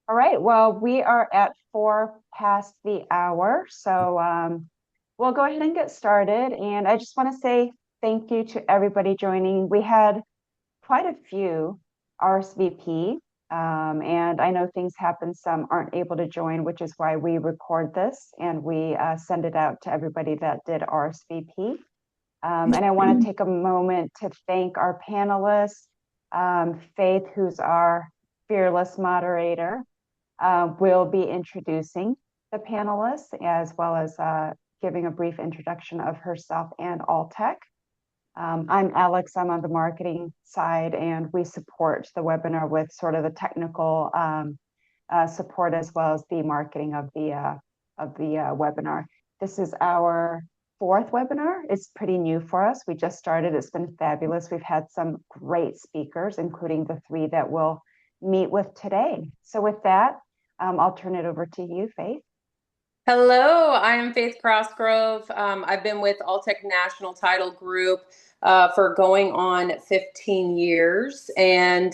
All right. Well, we are at 4 past the hour. So we'll go ahead and get started. And I just want to say thank you to everybody joining. We had quite a few RSVP. And I know things happen, some aren't able to join, which is why we record this and we send it out to everybody that did RSVP. And I want to take a moment to thank our panelists, Faith, who's our fearless moderator, will be introducing the panelists as well as giving a brief introduction of herself and Alltech. I'm Alex, I'm on the marketing side, and we support the webinar with sort of the technical support as well as the marketing of the webinar. This is our fourth webinar. It's pretty new for us. We just started. It's been fabulous. We've had some great speakers, including the three that we'll meet with today. So with that, I'll turn it over to you, Faith. Hello, I am Faith Crossgrove. I've been with Alltech National Title Group for going on 15 years, and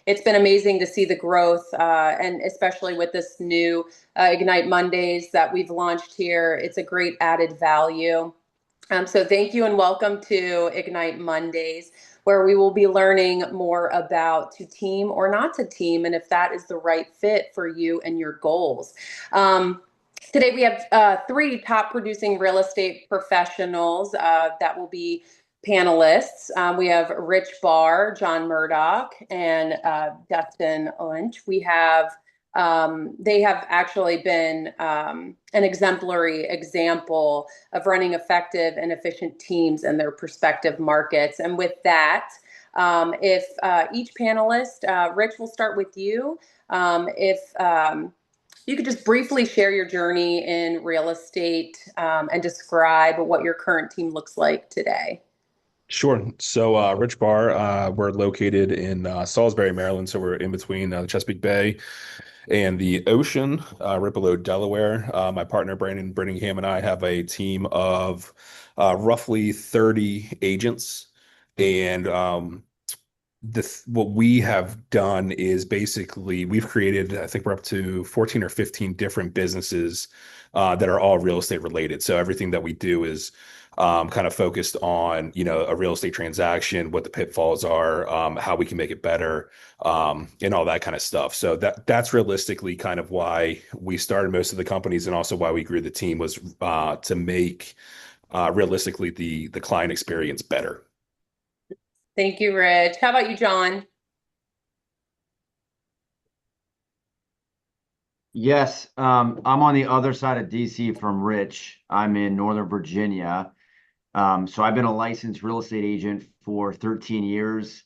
it's been amazing to see the growth, and especially with this new Ignite Mondays that we've launched here. It's a great added value. So thank you and welcome to Ignite Mondays, where we will be learning more about to team or not to team, and if that is the right fit for you and your goals. Today we have three top producing real estate professionals that will be panelists. We have Rich Barr, John Murdock, and Dustin Lynch. They have actually been an exemplary example of running effective and efficient teams in their respective markets. And with that, if each panelist, Rich, we'll start with you. If you could just briefly share your journey in real estate and describe what your current team looks like today. Sure. So, Rich Barr, we're located in Salisbury, Maryland. So we're in between the Chesapeake Bay and the ocean, right below Delaware. My partner, Brandon Brittingham, and I have a team of roughly 30 agents. And what we have done is basically we've created, I think we're up to 14 or 15 different businesses that are all real estate related. So everything that we do is kind of focused on, a real estate transaction, what the pitfalls are, how we can make it better, and all that kind of stuff. So that's realistically kind of why we started most of the companies and also why we grew the team was to make realistically the client experience better. Thank you, Rich. How about you, John? Yes, I'm on the other side of DC from Rich. I'm in Northern Virginia. So I've been a licensed real estate agent for 13 years.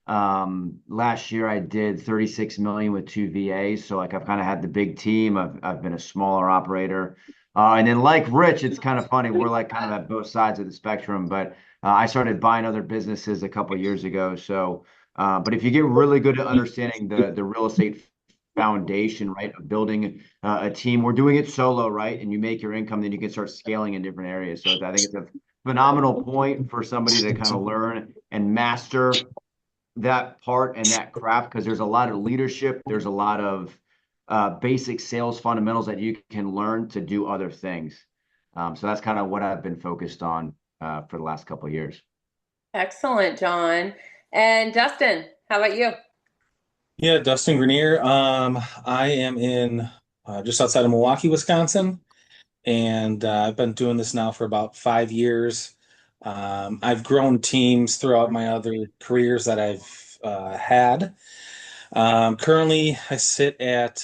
Last year I did 36 million with two VAs. So like I've kind of had the big team. I've been a smaller operator. And then like Rich, it's kind of funny. We're like kind of at both sides of the spectrum, but I started buying other businesses a couple of years ago. So, but if you get really good at understanding the real estate foundation, right, of building a team, we're doing it solo, right? And you make your income, then you can start scaling in different areas. So I think it's a phenomenal point for somebody to kind of learn and master that part and that craft, because there's a lot of leadership, there's a lot of basic sales fundamentals that you can learn to do other things. So that's kind of what I've been focused on for the last couple of years. Excellent, John. And Dustin, how about you? Yeah, Dustin Grenier. I am in just outside of Milwaukee, Wisconsin, and I've been doing this now for about 5 years. I've grown teams throughout my other careers that I've had. Currently, I sit at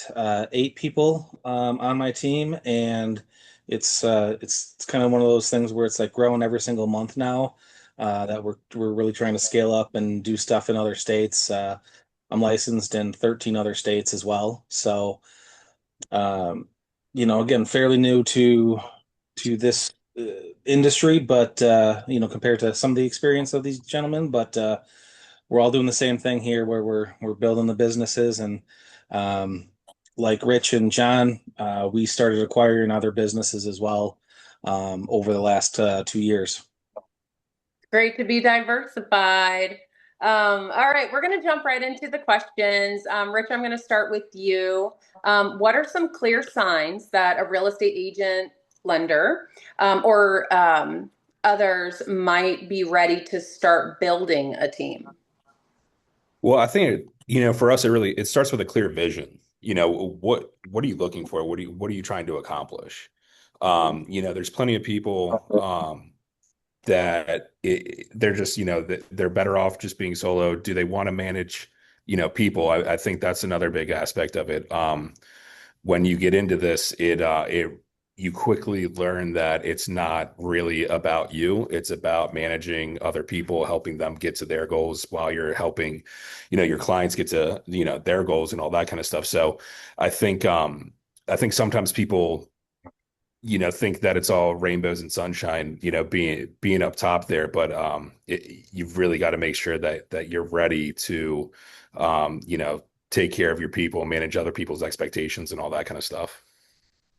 8 people on my team, and it's kind of one of those things where it's like growing every single month now. That we're really trying to scale up and do stuff in other states. I'm licensed in 13 other states as well. So, again, fairly new to this industry, but compared to some of the experience of these gentlemen, but we're all doing the same thing here, where we're building the businesses, and like Rich and John, we started acquiring other businesses as well over the last 2 years. Great to be diversified. All right, we're going to jump right into the questions. Rich, I'm going to start with you. What are some clear signs that a real estate agent, lender, or others might be ready to start building a team? Well, I think for us, it starts with a clear vision. What are you looking for? What are you trying to accomplish? There's plenty of people that they're just that they're better off just being solo. Do they want to manage people? I think that's another big aspect of it. When you get into this, you quickly learn that it's not really about you. It's about managing other people, helping them get to their goals while you're helping, your clients get to, their goals and all that kind of stuff. So I think, I think sometimes people, think that it's all rainbows and sunshine, being up top there, but you've really got to make sure that you're ready to, take care of your people, manage other people's expectations and all that kind of stuff.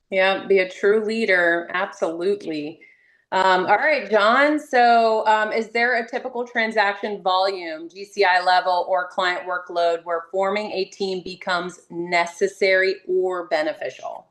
Yeah, be a true leader. Absolutely. All right, John. So, is there a typical transaction volume, GCI level, or client workload where forming a team becomes necessary or beneficial?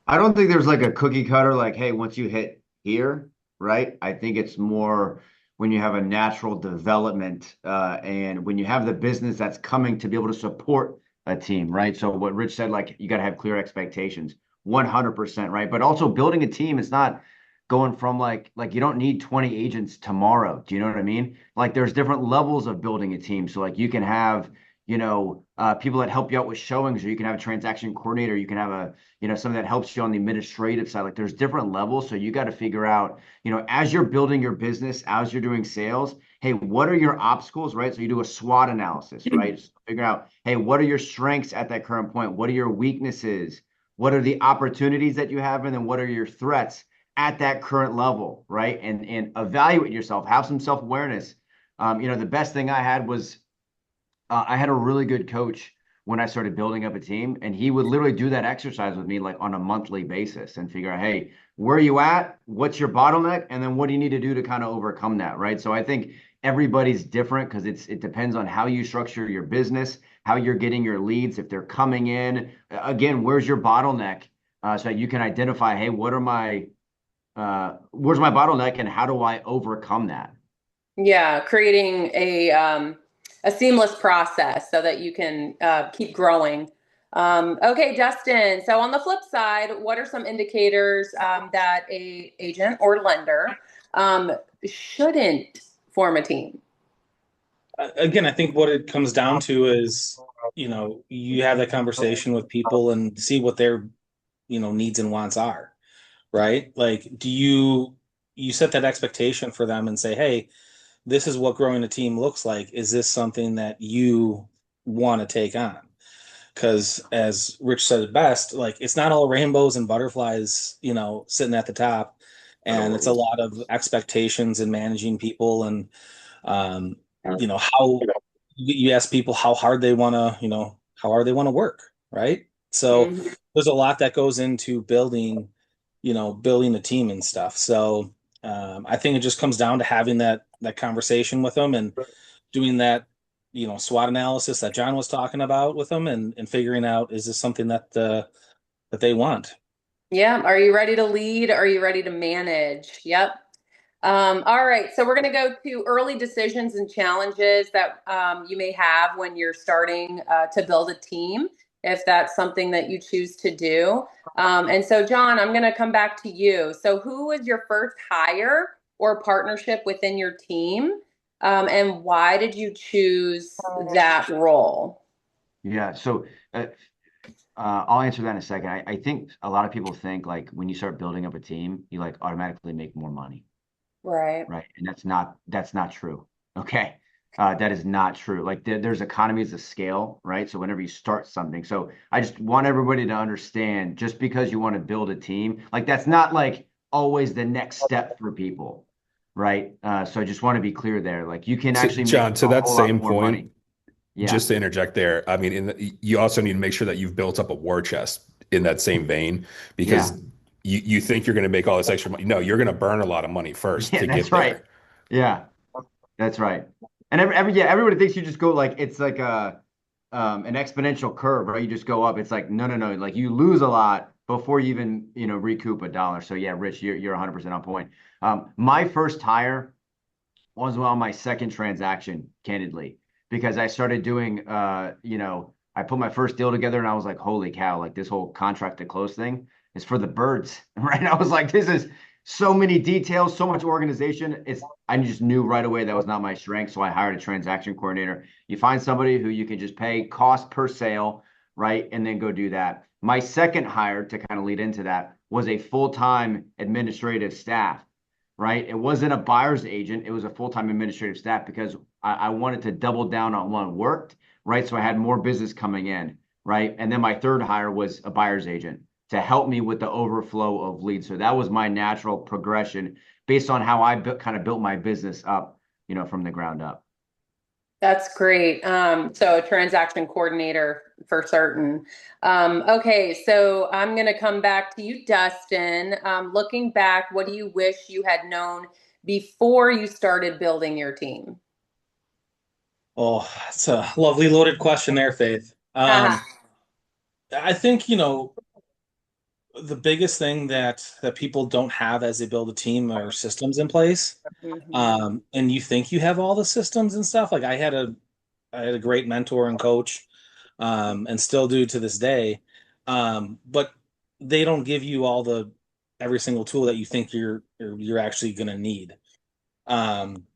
I don't think there's like a cookie cutter, like, hey, once you hit here, right? I think it's more when you have a natural development and when you have the business that's coming to be able to support a team, right? So what Rich said, like, you got to have clear expectations, 100%, right? But also building a team, it's not going from like you don't need 20 agents tomorrow. Do you know what I mean? Like there's different levels of building a team. So like you can have people that help you out with showings, or you can have a transaction coordinator, you can have a something that helps you on the administrative side. Like there's different levels, so you got to figure out, as you're building your business, as you're doing sales, hey, what are your obstacles, right? So you do a SWOT analysis, right? So figure out, hey, what are your strengths at that current point? What are your weaknesses? What are the opportunities that you have? And then what are your threats at that current level, right? And evaluate yourself, have some self-awareness. The best thing I had was I had a really good coach when I started building up a team, and he would literally do that exercise with me like on a monthly basis and figure out, hey, where are you at? What's your bottleneck? And then what do you need to do to kind of overcome that, right? So I think everybody's different because it depends on how you structure your business, how you're getting your leads, if they're coming in. Again, where's your bottleneck? So that you can identify, hey, where's my bottleneck and how do I overcome that? Yeah, creating a seamless process so that you can keep growing. Okay, Dustin. So on the flip side, what are some indicators that a agent or lender shouldn't form a team? Again, I think what it comes down to is, you have that conversation with people and see what their, needs and wants are, right? Like, do you set that expectation for them and say, hey, this is what growing a team looks like. Is this something that you want to take on? Because as Rich said it best, like it's not all rainbows and butterflies, sitting at the top, and it's a lot of expectations and managing people and um, how you ask people how hard they want to, how hard they want to work, right? So Mhm. there's a lot that goes into building, building a team and stuff. So I think it just comes down to having that conversation with them and doing that, SWOT analysis that John was talking about with them and figuring out, is this something that they want? Yeah. Are you ready to lead? Are you ready to manage? Yep. All right. So we're going to go to early decisions and challenges that you may have when you're starting to build a team, if that's something that you choose to do. And so, John, I'm going to come back to you. So, who was your first hire or partnership within your team? And why did you choose that role? Yeah, so I'll answer that in a second. I think a lot of people think like when you start building up a team, you like automatically make more money, Right. right? And that's not true. Okay. That is not true. Like there's economies of scale, right? So whenever you start something, so I just want everybody to understand, just because you want to build a team, like that's not like always the next step for people, right? So I just want to be clear there. Like you can actually make John, to a that whole lot same more point, money. Yeah. just to interject there, I mean, you also need to make sure that you've built up a war chest in that same vein, because Yeah. you think you're going to make all this extra money. No, you're going to burn a lot of money first Yeah, to that's get right. there. Yeah, that's right. And everybody thinks you just go like it's like a an exponential curve, right? You just go up. It's like no. Like you lose a lot before you even recoup a dollar. So yeah, Rich, you're 100% on point. My first hire was on my second transaction, candidly, because I started doing I put my first deal together and I was like, holy cow, like this whole contract to close thing is for the birds, right? I was like, this is so many details, so much organization. I just knew right away that was not my strength. So I hired a transaction coordinator. You find somebody who you can just pay cost per sale, right? And then go do that. My second hire to kind of lead into that was a full-time administrative staff, right? It wasn't a buyer's agent. It was a full-time administrative staff because I wanted to double down on what worked, right? So I had more business coming in, right? And then my third hire was a buyer's agent to help me with the overflow of leads. So that was my natural progression based on how I kind of built my business up, from the ground up. That's great. So a transaction coordinator for certain. Okay, so I'm going to come back to you, Dustin. Looking back, what do you wish you had known before you started building your team? Oh, it's a lovely loaded question there, Faith. I think, the biggest thing that people don't have as they build a team are systems in place. Mhm. And you think you have all the systems and stuff. Like I had a great mentor and coach, and still do to this day. But they don't give you all the every single tool that you think you're actually going to need. Um,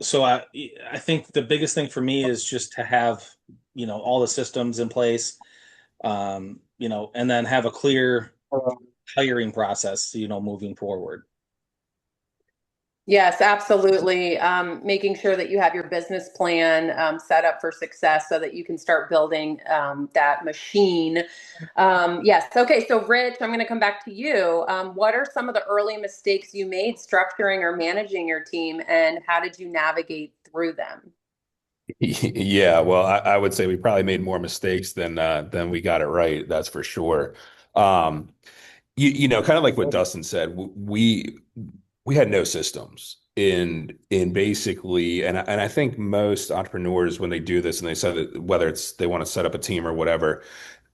so I think the biggest thing for me is just to have, all the systems in place, and then have a clear hiring process, moving forward. Yes, absolutely. Making sure that you have your business plan set up for success so that you can start building that machine. Yes. Okay. So, Rich, I'm going to come back to you. What are some of the early mistakes you made structuring or managing your team, and how did you navigate through them? Yeah, well, I would say we probably made more mistakes than we got it right. That's for sure. Um, kind of like what Dustin said, we had no systems in basically, and I think most entrepreneurs when they do this and they said that whether it's they want to set up a team or whatever,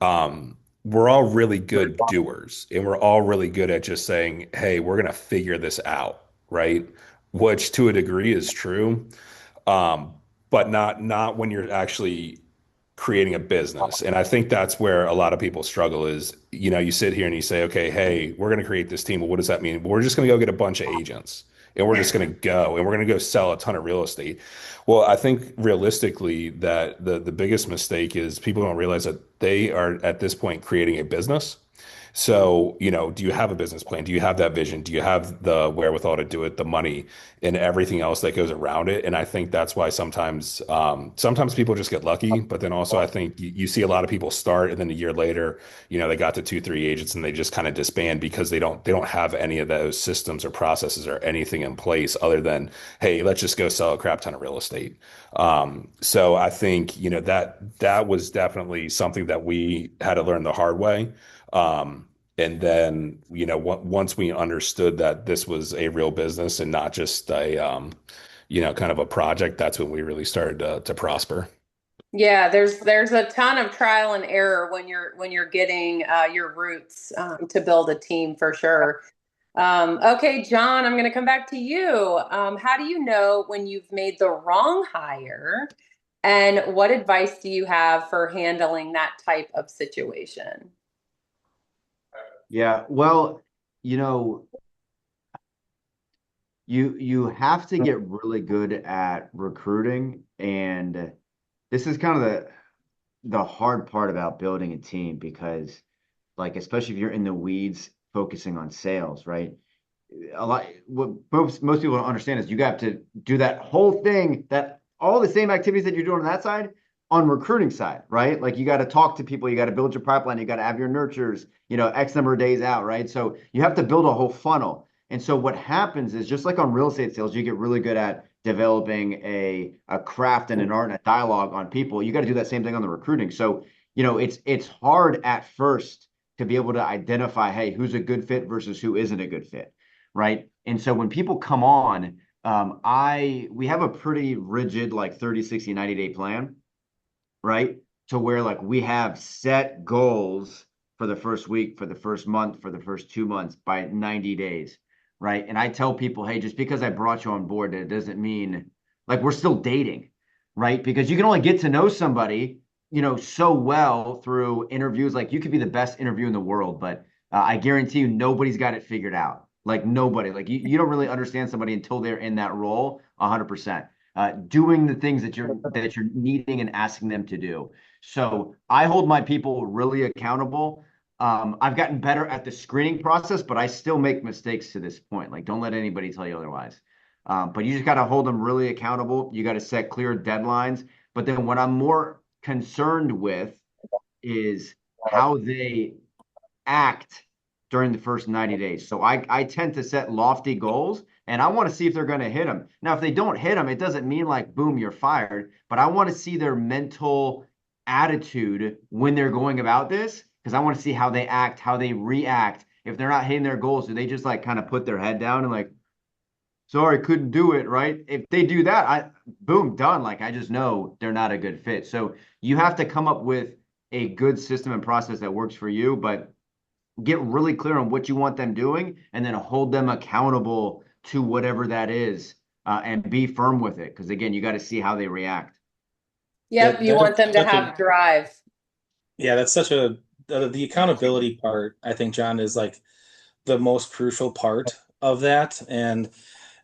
we're all really good doers and we're all really good at just saying, hey, we're gonna figure this out, right? Which to a degree is true. Um, but not when you're actually creating a business. And I think that's where a lot of people struggle is, you sit here and you say, okay, hey, we're going to create this team. Well, what does that mean? Well, we're just going to go get a bunch of agents and we're just going to go and we're going to go sell a ton of real estate. Well, I think realistically that the biggest mistake is people don't realize that they are at this point creating a business. So, do you have a business plan? Do you have that vision? Do you have the wherewithal to do it, the money and everything else that goes around it? And I think that's why sometimes people just get lucky, but then also I think you see a lot of people start and then a year later, they got to two, three agents and they just kind of disband because they don't have any of those systems or processes or anything in place other than, hey, let's just go sell a crap ton of real estate. So I think, that was definitely something that we had to learn the hard way. And then, once we understood that this was a real business and not just kind of a project, that's when we really started to prosper. Yeah, there's a ton of trial and error when you're getting your roots to build a team for sure. Okay, John, I'm going to come back to you. How do you know when you've made the wrong hire, and what advice do you have for handling that type of situation? Yeah, well, you know, you have to get really good at recruiting, and this is kind of the hard part about building a team because, like, especially if you're in the weeds focusing on sales, right? What most people don't understand is you got to do that whole thing, that all the same activities that you're doing on that side on recruiting side, right? Like you got to talk to people, you got to build your pipeline, you got to have your nurtures, X number of days out, right? So you have to build a whole funnel. And so what happens is just like on real estate sales, you get really good at developing a craft and an art and a dialogue on people. You got to do that same thing on the recruiting. So, it's hard at first to be able to identify, hey, who's a good fit versus who isn't a good fit, right? And so when people come on, we have a pretty rigid like 30, 60, 90-day plan, right? To where like we have set goals for the first week, for the first month, for the first 2 months by 90 days, right? And I tell people, hey, just because I brought you on board, that doesn't mean like we're still dating, right? Because you can only get to know somebody, so well through interviews. Like you could be the best interview in the world, but I guarantee you nobody's got it figured out. Like nobody, like you don't really understand somebody until they're in that role 100%. Doing the things that you're needing and asking them to do. So I hold my people really accountable. I've gotten better at the screening process, but I still make mistakes to this point. Like, don't let anybody tell you otherwise. But you just got to hold them really accountable. You got to set clear deadlines. But then what I'm more concerned with is how they act during the first 90 days. So I tend to set lofty goals and I want to see if they're going to hit them. Now, if they don't hit them, it doesn't mean like, boom, you're fired. But I want to see their mental attitude when they're going about this because I want to see how they act, how they react. If they're not hitting their goals, do they just like kind of put their head down and like, sorry, couldn't do it, right? If they do that, boom, done. Like I just know they're not a good fit. So you have to come up with a good system and process that works for you, but get really clear on what you want them doing and then hold them accountable to whatever that is, and be firm with it. Because again, you got to see how they react. Yep, you want them to have drive. Yeah, that's the accountability part, I think, John, is like the most crucial part of that. And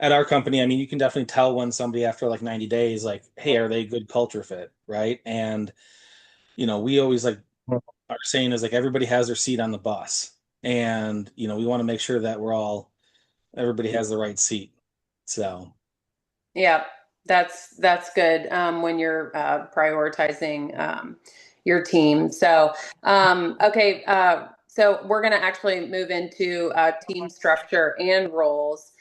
at our company, I mean, you can definitely tell when somebody after like 90 days, like, hey, are they a good culture fit? Right. And, we always like our saying is like everybody has their seat on the bus. And, we want to make sure that everybody has the right seat. So, Yeah, that's good when you're prioritizing your team. So, okay, so we're going to actually move into team structure and roles.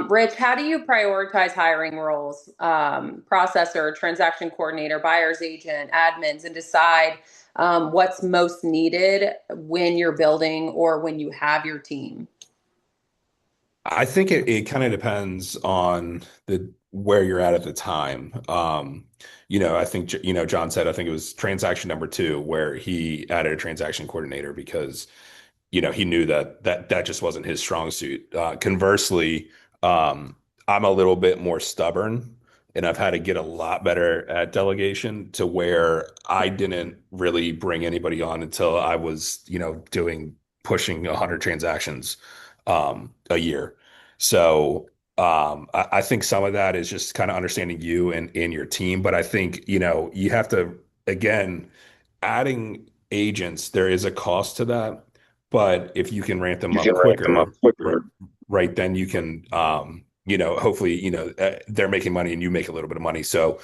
Rich, how do you prioritize hiring roles, processor, transaction coordinator, buyer's agent, admins, and decide what's most needed when you're building or when you have your team? I think it kind of depends on the where you're at the time. I think John said I think it was transaction number two where he added a transaction coordinator because he knew that just wasn't his strong suit. Conversely, I'm a little bit more stubborn, and I've had to get a lot better at delegation to where I didn't really bring anybody on until I was, pushing 100 transactions a year. So I think some of that is just kind of understanding you and in your team, but I think you have to again adding agents. There is a cost to that. But if you can ramp them up quicker, right, then you can, hopefully, they're making money and you make a little bit of money. So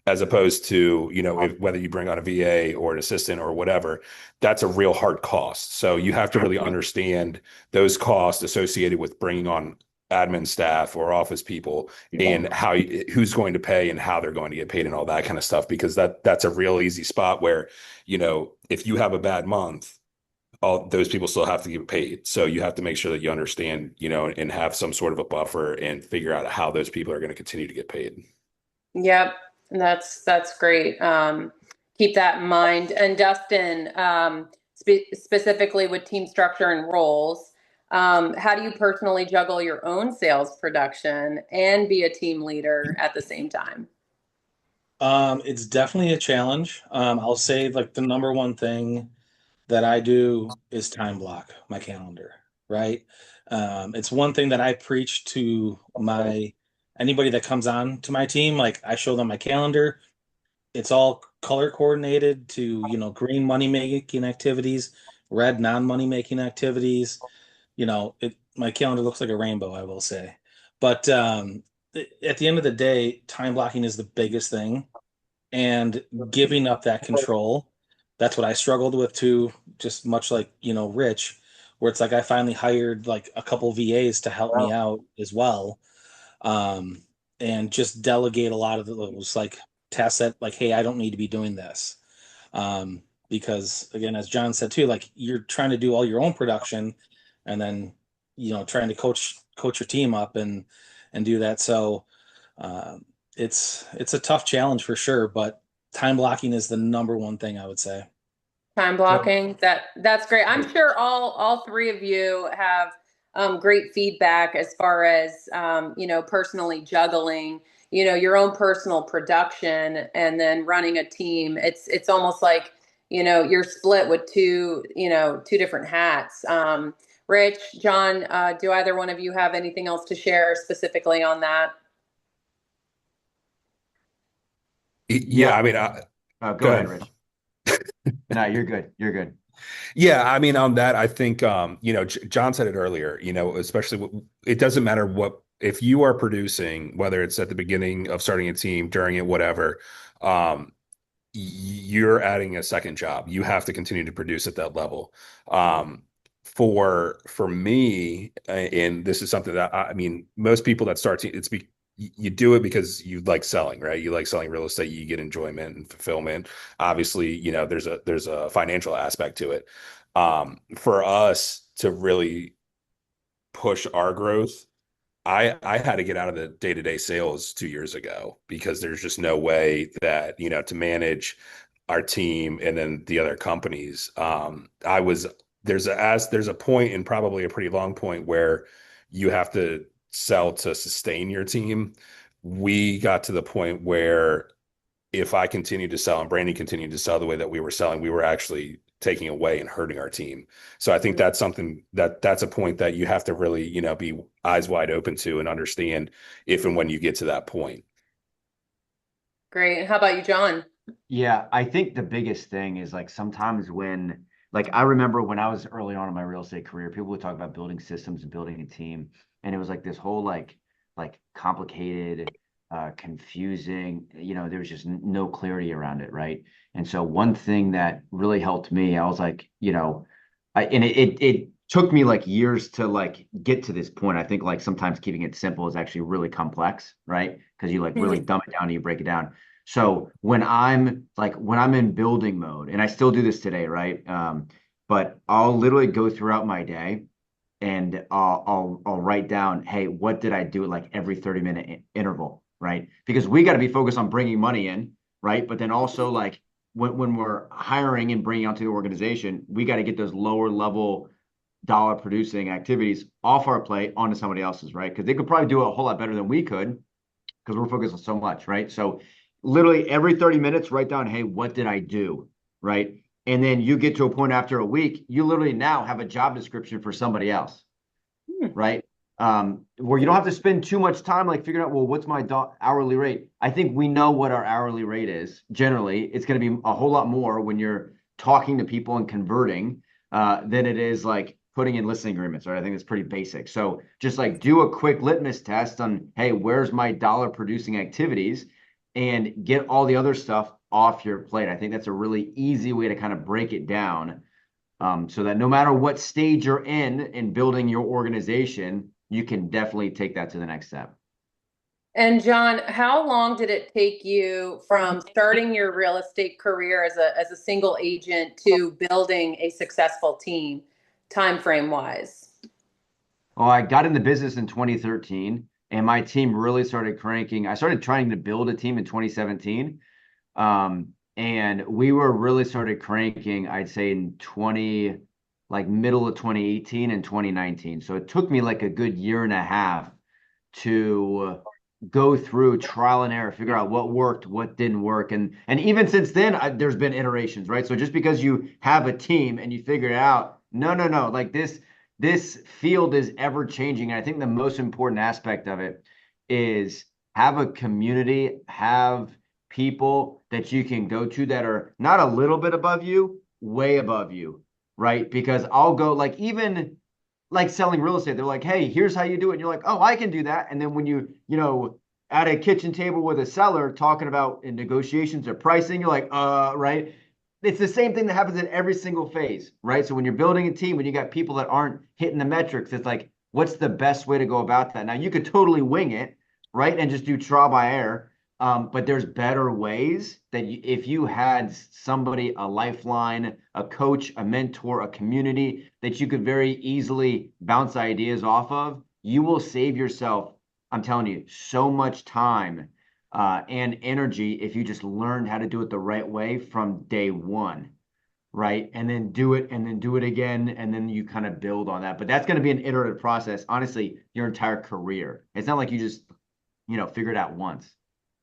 as opposed to, whether you bring on a VA or an assistant or whatever, that's a real hard cost. So you have to really understand those costs associated with bringing on admin staff or office people and who's going to pay and how they're going to get paid and all that kind of stuff, because that's a real easy spot where, if you have a bad month, all those people still have to get paid. So you have to make sure that you understand, and have some sort of a buffer and figure out how those people are going to continue to get paid. Yep. That's great. Keep that in mind. And Dustin, specifically with team structure and roles, how do you personally juggle your own sales production and be a team leader at the same time? It's definitely a challenge. I'll say like the number one thing that I do is time block my calendar, right? It's one thing that I preach to anybody that comes on to my team. Like I show them my calendar. It's all color coordinated to, green money making activities, red non-money making activities. My calendar looks like a rainbow, I will say. But at the end of the day, time blocking is the biggest thing. And giving up that control, that's what I struggled with too, just much like, Rich, where it's like I finally hired like a couple VAs to help me out as well. And just delegate a lot of those like tasks that like, hey, I don't need to be doing this. Because again, as John said too, like you're trying to do all your own production and then, trying to coach your team up and do that. So It's a tough challenge for sure, but time blocking is the number one thing I would say. Time blocking, that's great. I'm sure all three of you have great feedback as far as personally juggling, your own personal production and then running a team. It's almost like, you're split with two different hats. Rich, John, do either one of you have anything else to share specifically on that? Yeah, I mean, Go go ahead, ahead. Rich. No, you're good. You're good. Yeah, I mean, on that, I think, John said it earlier, especially it doesn't matter if you are producing, whether it's at the beginning of starting a team, during it, whatever, you're adding a second job. You have to continue to produce at that level. For me, and this is something that I mean, most people that start to, you do it because you like selling, right? You like selling real estate, you get enjoyment and fulfillment. Obviously, there's a financial aspect to it. For us to really push our growth, I had to get out of the day-to-day sales 2 years ago because there's just no way that, to manage our team and then the other companies. There's a point, and probably a pretty long point, where you have to sell to sustain your team. We got to the point where if I continued to sell and Brandy continued to sell the way that we were selling, we were actually taking away and hurting our team. So I think that's something that's a point that you have to really, be eyes wide open to and understand if and when you get to that point. Great. And how about you, John? Yeah, I think the biggest thing is like sometimes when, like, I remember when I was early on in my real estate career, people would talk about building systems and building a team. And it was like this whole like complicated, confusing, there was just no clarity around it, right? And so one thing that really helped me, I was like, and it took me like years to like get to this point. I think like sometimes keeping it simple is actually really complex, right? Because you like really dumb it down and you break it down. So when I'm in building mode, and I still do this today, right? But I'll literally go throughout my day and I'll write down, hey, what did I do at like every 30-minute interval, right? Because we got to be focused on bringing money in, right? But then also like when we're hiring and bringing onto the organization, we got to get those lower level dollar producing activities off our plate onto somebody else's, right? Because they could probably do it a whole lot better than we could because we're focused on so much, right? So literally every 30 minutes, write down, hey, what did I do, right? And then you get to a point after a week, you literally now have a job description for somebody else, right? Where you don't have to spend too much time like figuring out, well, what's my hourly rate? I think we know what our hourly rate is. Generally, it's going to be a whole lot more when you're talking to people and converting than it is like putting in listing agreements, right? I think it's pretty basic. So just like do a quick litmus test on, hey, where's my dollar producing activities, and get all the other stuff off your plate. I think that's a really easy way to kind of break it down, so that no matter what stage you're in building your organization, you can definitely take that to the next step. And John, how long did it take you from starting your real estate career as a single agent to building a successful team, time frame wise? Well, I got in the business in 2013, and my team really started cranking. I started trying to build a team in 2017. And we were really started cranking, I'd say in middle of 2018 and 2019. So it took me like a good year and a half to go through trial and error, figure out what worked, what didn't work. And even since then, there's been iterations, right? So just because you have a team and you figure it out, no. Like this field is ever changing. And I think the most important aspect of it is have a community, have people that you can go to that are not a little bit above you, way above you, right? Because I'll go like, even like selling real estate, they're like, hey, here's how you do it. And you're like, oh, I can do that. And then when you at a kitchen table with a seller talking about in negotiations or pricing, you're like, right? It's the same thing that happens in every single phase, right? So when you're building a team, when you got people that aren't hitting the metrics, it's like, what's the best way to go about that? Now you could totally wing it, right? And just do trial by error. But there's better ways that if you had somebody, a lifeline, a coach, a mentor, a community that you could very easily bounce ideas off of, you will save yourself I'm telling you, so much time and energy if you just learned how to do it the right way from day one, right? And then do it and then do it again. And then you kind of build on that. But that's going to be an iterative process, honestly, your entire career. It's not like you just, figure it out once.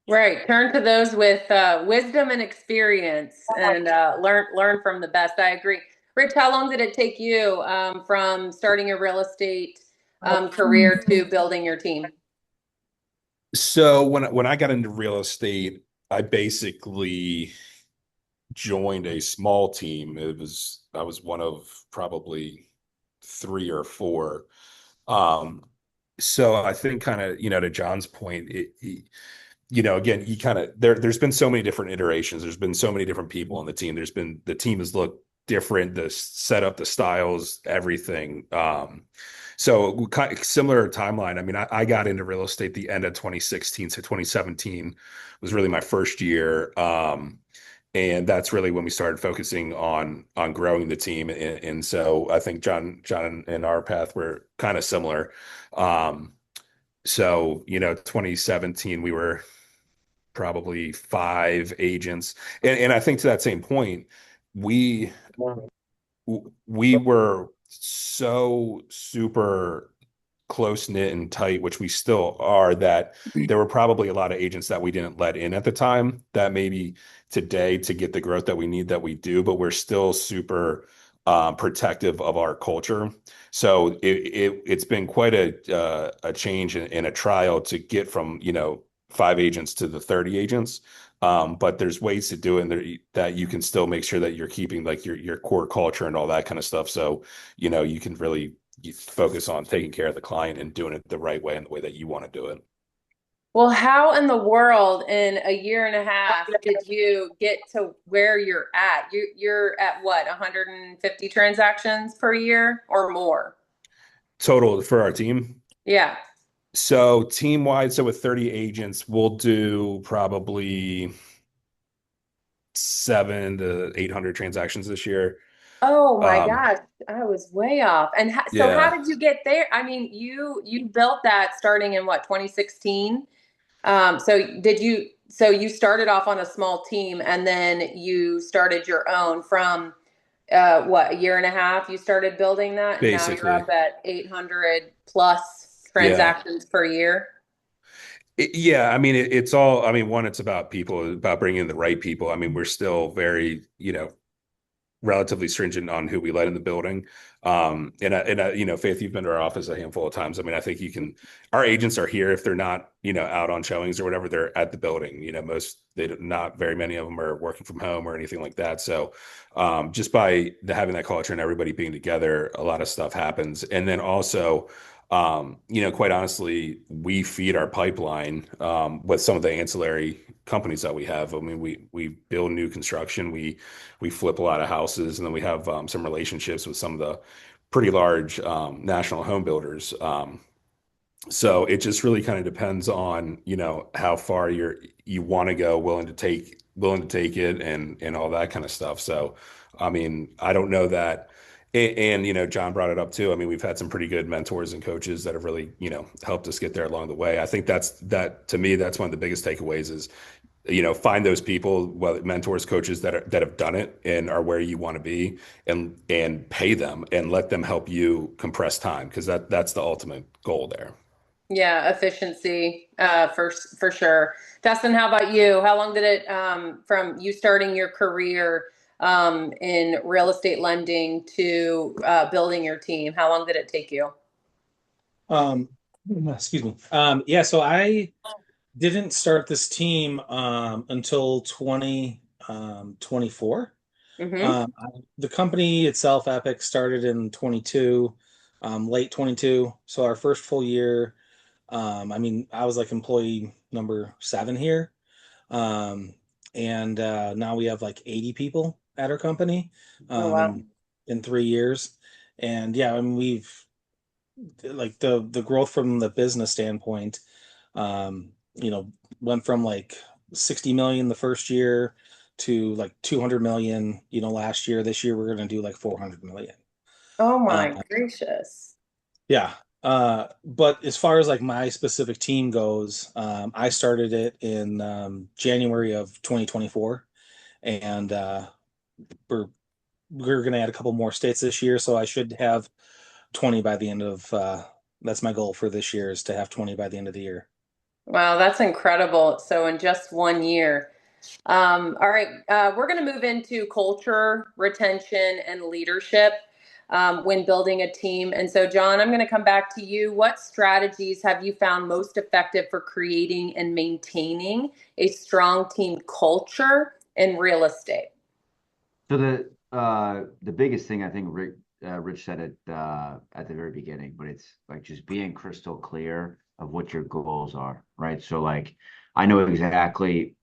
Right. Turn to those with wisdom and experience and learn from the best. I agree. Rich, how long did it take you from starting your real estate career to building your team? So when I got into real estate, I basically joined a small team. I was one of probably three or four. Um, so I think kind of, to John's point, again, you kind of there's been so many different iterations. There's been so many different people on the team. The team has looked different, the setup, the styles, everything. So kind of similar timeline. I mean, I got into real estate the end of 2016, so 2017 was really my first year. And that's really when we started focusing on growing the team. And so I think John and our path were kind of similar. So 2017 we were probably five agents, and I think to that same point, we we were so super close knit and tight, which we still are, that there were probably a lot of agents that we didn't let in at the time that maybe today to get the growth that we need that we do, but we're still super protective of our culture. So it's been quite a change and a trial to get from, five agents to the 30 agents. But there's ways to do it that you can still make sure that you're keeping like your core culture and all that kind of stuff. So, you can really you focus on taking care of the client and doing it the right way and the way that you want to do it. Well, how in the world in a year and a half did you get to where you're at? You're at what, 150 transactions per year or more? Total for our team. Yeah. So team wide, so with 30 agents, we'll do probably 700 to 800 transactions this year. Oh my Um, gosh, I was way off. And so how yeah, did you get there? I mean, you built that starting in what, 2016? So you started off on a small team and then you started your own from what, a year and a half you started building that and now you're basically. up at 800 plus Yeah. transactions per year. Yeah, I mean, it's all, I mean, one, it's about people, about bringing in the right people. I mean, we're still very, relatively stringent on who we let in the building. Faith, you've been to our office a handful of times. I mean, I think our agents are here if they're not, out on showings or whatever, they're at the building. Not very many of them are working from home or anything like that. So, just by having that culture and everybody being together, a lot of stuff happens. And then also, quite honestly, we feed our pipeline, with some of the ancillary companies that we have. I mean, we build new construction, we flip a lot of houses, and then we have some relationships with some of the pretty large national home builders. So it just really kind of depends on, how far you want to go, willing to take it and all that kind of stuff. So, I mean, I don't know that. And, John brought it up too. I mean, we've had some pretty good mentors and coaches that have really, helped us get there along the way. I think that to me, that's one of the biggest takeaways is, find those people, well, mentors, coaches that have done it and are where you want to be, and pay them and let them help you compress time, because that's the ultimate goal there. Yeah, efficiency, for sure. Dustin, how about you? How long did it, from you starting your career, in real estate lending to, building your team? How long did it take you? Um, Excuse me. Yeah, so I didn't start this team until 2024. Mm-hmm. The company itself, Epic, started in 22, late 22. So our first full year, I mean, I was like employee number 7 here. Um, and now we have like 80 people at our company Oh, wow. in 3 years. And yeah, I mean, we've like the growth from the business standpoint, went from like 60 million the first year to like 200 million, last year. This year we're going to do like 400 million. Oh Uh, my gracious. yeah. But as far as like my specific team goes, I started it in January of 2024, and we're we're going to add a couple more states this year, so I should have 20 by the end of. That's my goal for this year is to have 20 by the end of the year. Wow, that's incredible. So in just 1 year. All right, we're going to move into culture, retention, and leadership when building a team. And so, John, I'm going to come back to you. What strategies have you found most effective for creating and maintaining a strong team culture in real estate? So the biggest thing I think Rich said it at the very beginning, but it's like just being crystal clear of what your goals are, right? So like I know exactly,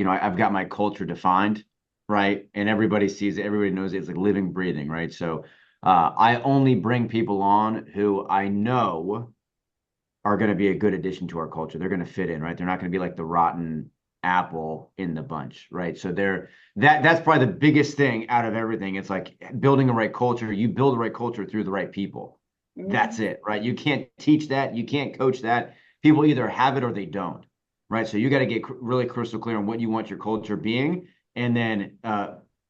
I've got my culture defined, right? And everybody sees it, everybody knows it. It's like living, breathing, right? So I only bring people on who I know are going to be a good addition to our culture. They're going to fit in, right? They're not going to be like the rotten apple in the bunch, right? So that's probably the biggest thing out of everything. It's like building the right culture. You build the right culture through the right people. That's it, right? You can't teach that. You can't coach that. People either have it or they don't, right? So you got to get really crystal clear on what you want your culture being, and then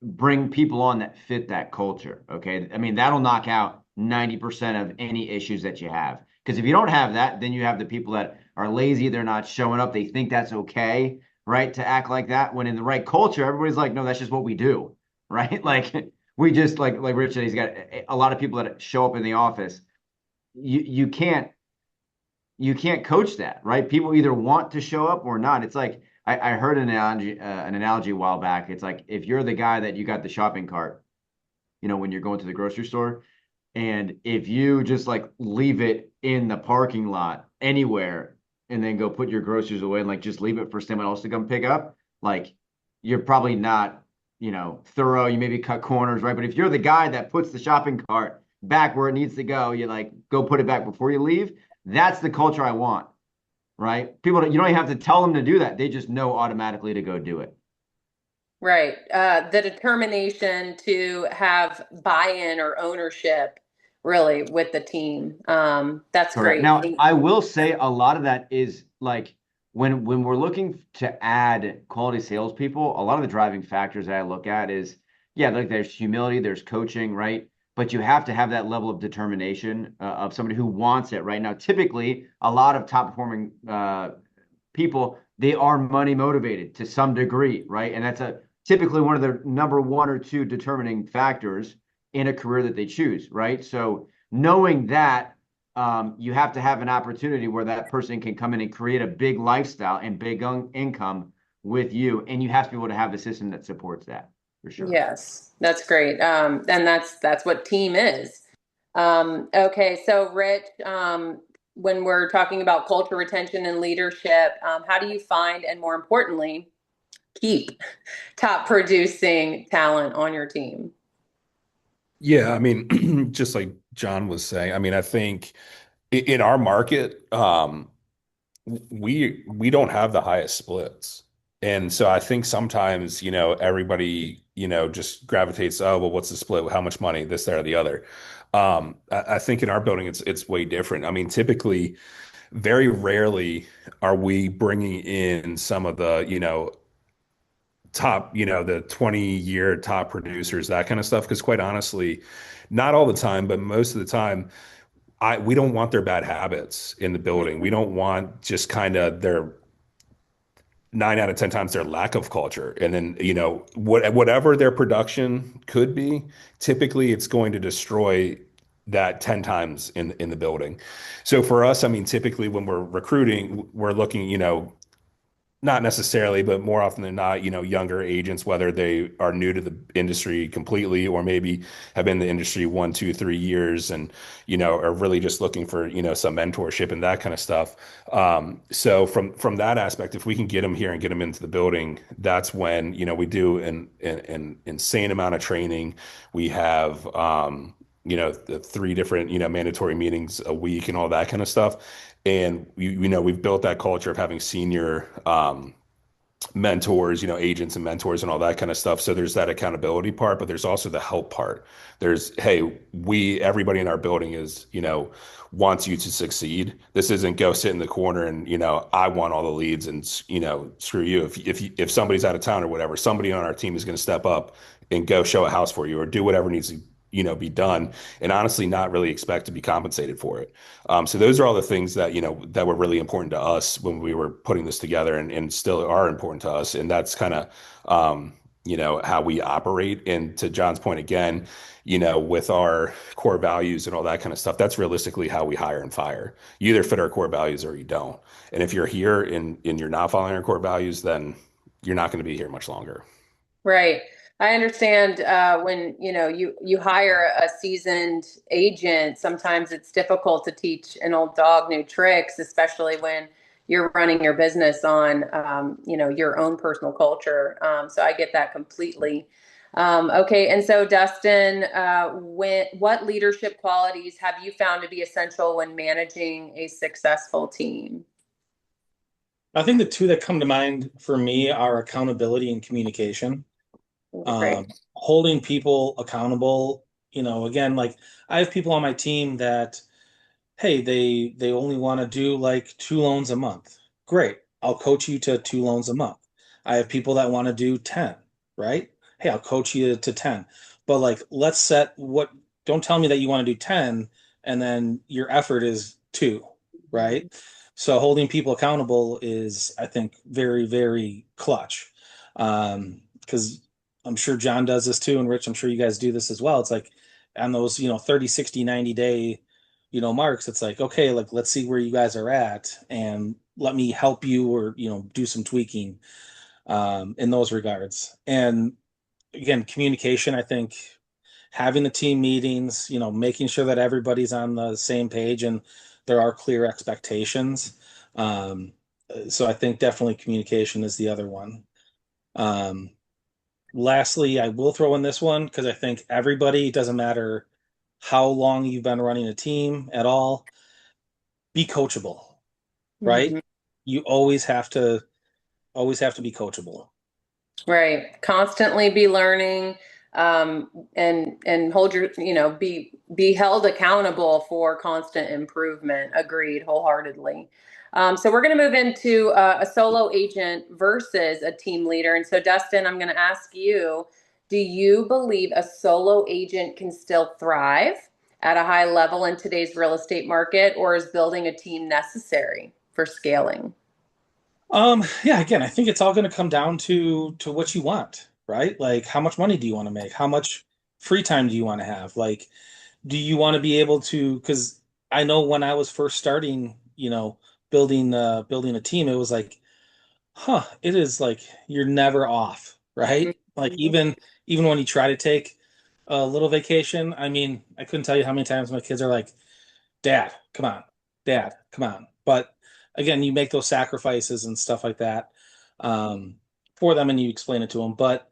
bring people on that fit that culture. Okay, I mean that'll knock out 90% of any issues that you have. Because if you don't have that, then you have the people that are lazy. They're not showing up. They think that's okay, right, to act like that. When in the right culture, everybody's like, no, that's just what we do, right? Like we just like Rich said, he's got a lot of people that show up in the office. You can't coach that, right? People either want to show up or not. It's like I heard an analogy a while back. It's like if you're the guy that you got the shopping cart, when you're going to the grocery store, and if you just like leave it in the parking lot anywhere and then go put your groceries away and like just leave it for someone else to come pick up, like you're probably not, thorough. You maybe cut corners, right? But if you're the guy that puts the shopping cart back where it needs to go, you like go put it back before you leave. That's the culture I want, right? People, you don't even have to tell them to do that. They just know automatically to go do it. Right. The determination to have buy-in or ownership really with the team. That's Correct. great. Now, I will say a lot of that is like when we're looking to add quality salespeople, a lot of the driving factors that I look at is, yeah, like there's humility, there's coaching, right? But you have to have that level of determination of somebody who wants it, right? Now, typically, a lot of top performing people, they are money motivated to some degree, right? And that's typically one of the number one or two determining factors in a career that they choose, right? So knowing that, you have to have an opportunity where that person can come in and create a big lifestyle and big income with you, and you have to be able to have the system that supports that for sure. Yes, that's great. And that's what team is. Okay, so Rich, when we're talking about culture, retention, and leadership, how do you find and more importantly, keep top producing talent on your team? Yeah, I mean, just like John was saying, I mean, I think in our market, we don't have the highest splits. And so I think sometimes, everybody, just gravitates, oh, well, what's the split? How much money, this, that, or the other. I think in our building, it's way different. I mean, typically, very rarely are we bringing in some of the, top, the 20-year top producers, that kind of stuff. Because quite honestly, not all the time, but most of the time, we don't want their bad habits in the building. We don't want just kind of their 9 out of 10 times their lack of culture. And then, whatever their production could be, typically it's going to destroy that 10 times in the building. So for us, I mean, typically when we're recruiting, we're looking, not necessarily, but more often than not, younger agents, whether they are new to the industry completely or maybe have been in the industry 1, 2, 3 years and, are really just looking for, some mentorship and that kind of stuff. So from that aspect, if we can get them here and get them into the building, that's when, we do an insane amount of training. We have, the 3 different, mandatory meetings a week and all that kind of stuff. And we've built that culture of having senior mentors, agents and mentors and all that kind of stuff. So there's that accountability part, but there's also the help part. There's, hey, everybody in our building is, wants you to succeed. This isn't go sit in the corner and, I want all the leads and, screw you. If somebody's out of town or whatever, somebody on our team is going to step up and go show a house for you or do whatever needs to, be done, and honestly not really expect to be compensated for it. So those are all the things that, that were really important to us when we were putting this together and still are important to us. And that's kind of, how we operate. And to John's point again, with our core values and all that kind of stuff, that's realistically how we hire and fire. You either fit our core values or you don't. And if you're here and you're not following our core values, then you're not going to be here much longer. Right. I understand when you hire a seasoned agent, sometimes it's difficult to teach an old dog new tricks, especially when you're running your business on your own personal culture. So I get that completely. Okay, and so Dustin, what leadership qualities have you found to be essential when managing a successful team? I think the two that come to mind for me are accountability and communication. Great. Holding people accountable. Again, like I have people on my team that, hey, they only want to do like 2 loans a month. Great. I'll coach you to 2 loans a month. I have people that want to do 10, right? Hey, I'll coach you to 10. But like, don't tell me that you want to do 10 and then your effort is 2, right? So holding people accountable is, I think, very, very clutch. Because I'm sure John does this too. And Rich, I'm sure you guys do this as well. It's like on those, 30, 60, 90 day marks, it's like, okay, like let's see where you guys are at and let me help you or do some tweaking in those regards. And again, communication, I think having the team meetings, making sure that everybody's on the same page and there are clear expectations. So I think definitely communication is the other one. Lastly, I will throw in this one because I think everybody, it doesn't matter how long you've been running a team at all, be coachable, right? Mhm. You always have to be coachable. Right. Constantly be learning, and hold be held accountable for constant improvement. Agreed wholeheartedly. So we're going to move into a solo agent versus a team leader. And so Dustin, I'm going to ask you, do you believe a solo agent can still thrive at a high level in today's real estate market, or is building a team necessary for scaling? Yeah, again, I think it's all going to come down to what you want, right? Like how much money do you want to make? How much free time do you want to have? Like, do you want to be able to, because I know when I was first starting, building a team, it was like, it is like you're never off, right? Like Mhm. even when you try to take a little vacation, I mean, I couldn't tell you how many times my kids are like, Dad, come on. Dad, come on. But again, you make those sacrifices and stuff like that for them and you explain it to them. But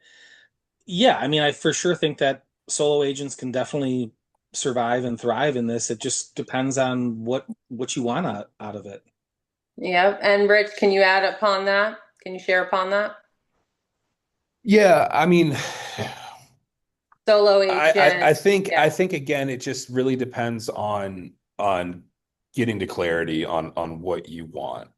yeah, I mean, I for sure think that solo agents can definitely survive and thrive in this. It just depends on what you want out of it. Yeah. And Rich, can you add upon that? Can you share upon that? Yeah, I mean, Solo I agent. think Yeah. I think again, it just really depends on getting to clarity on what you want.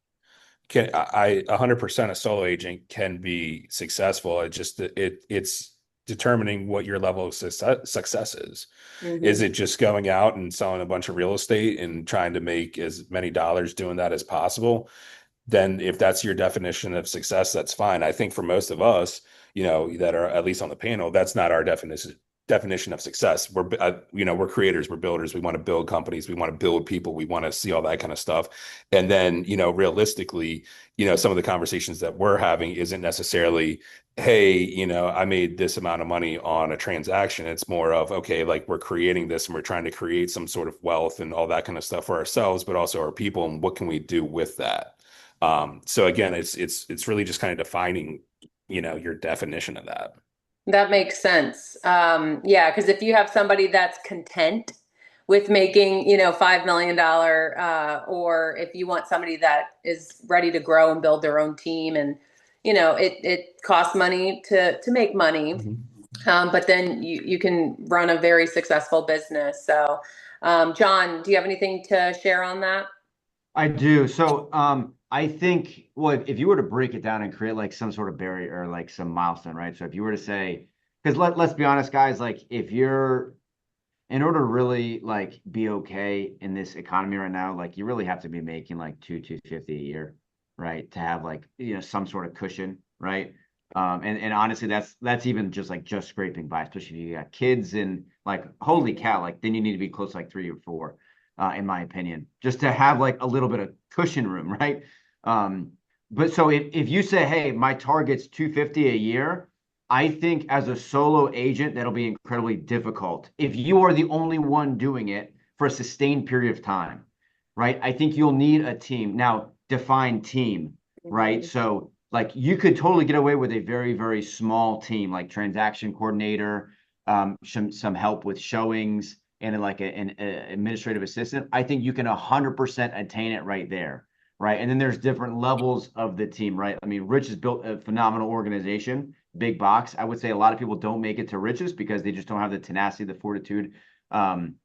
100% a solo agent can be successful. It's determining what your level of success is. Is Hmm. it just going out and selling a bunch of real estate and trying to make as many dollars doing that as possible? Then if that's your definition of success, that's fine. I think for most of us, that are at least on the panel, that's not our definition of success. We're creators, we're builders. We want to build companies, we want to build people, we want to see all that kind of stuff. And then, realistically, some of the conversations that we're having isn't necessarily, hey, I made this amount of money on a transaction. It's more of, okay, like we're creating this and we're trying to create some sort of wealth and all that kind of stuff for ourselves, but also our people, and what can we do with that? So again, it's really just kind of defining, your definition of that. That makes sense. Yeah, because if you have somebody that's content with making, $5 million, or if you want somebody that is ready to grow and build their own team and, it costs money to make money. But then you can run a very successful business. So, John, do you have anything to share on that? I do. So, I think, well, if you were to break it down and create like some sort of barrier or like some milestone, right? So if you were to say, because let's be honest, guys, like if you're in order to really like be okay in this economy right now, like you really have to be making like 250 a year, right? To have like, some sort of cushion, right? And honestly, that's even just scraping by, especially if you got kids and like, holy cow, like then you need to be close to like 3 or 4, in my opinion, just to have like a little bit of cushion room, right? Um, but so if you say, hey, my target's 250 a year, I think as a solo agent, that'll be incredibly difficult if you are the only one doing it for a sustained period of time, right? I think you'll need a team. Now, define team, right? So, like, you could totally get away with a very, very small team, like transaction coordinator, some help with showings, and then like an administrative assistant. I think you can 100% attain it right there, right? And then there's different levels of the team, right? I mean, Rich has built a phenomenal organization, big box. I would say a lot of people don't make it to riches because they just don't have the tenacity, the fortitude, in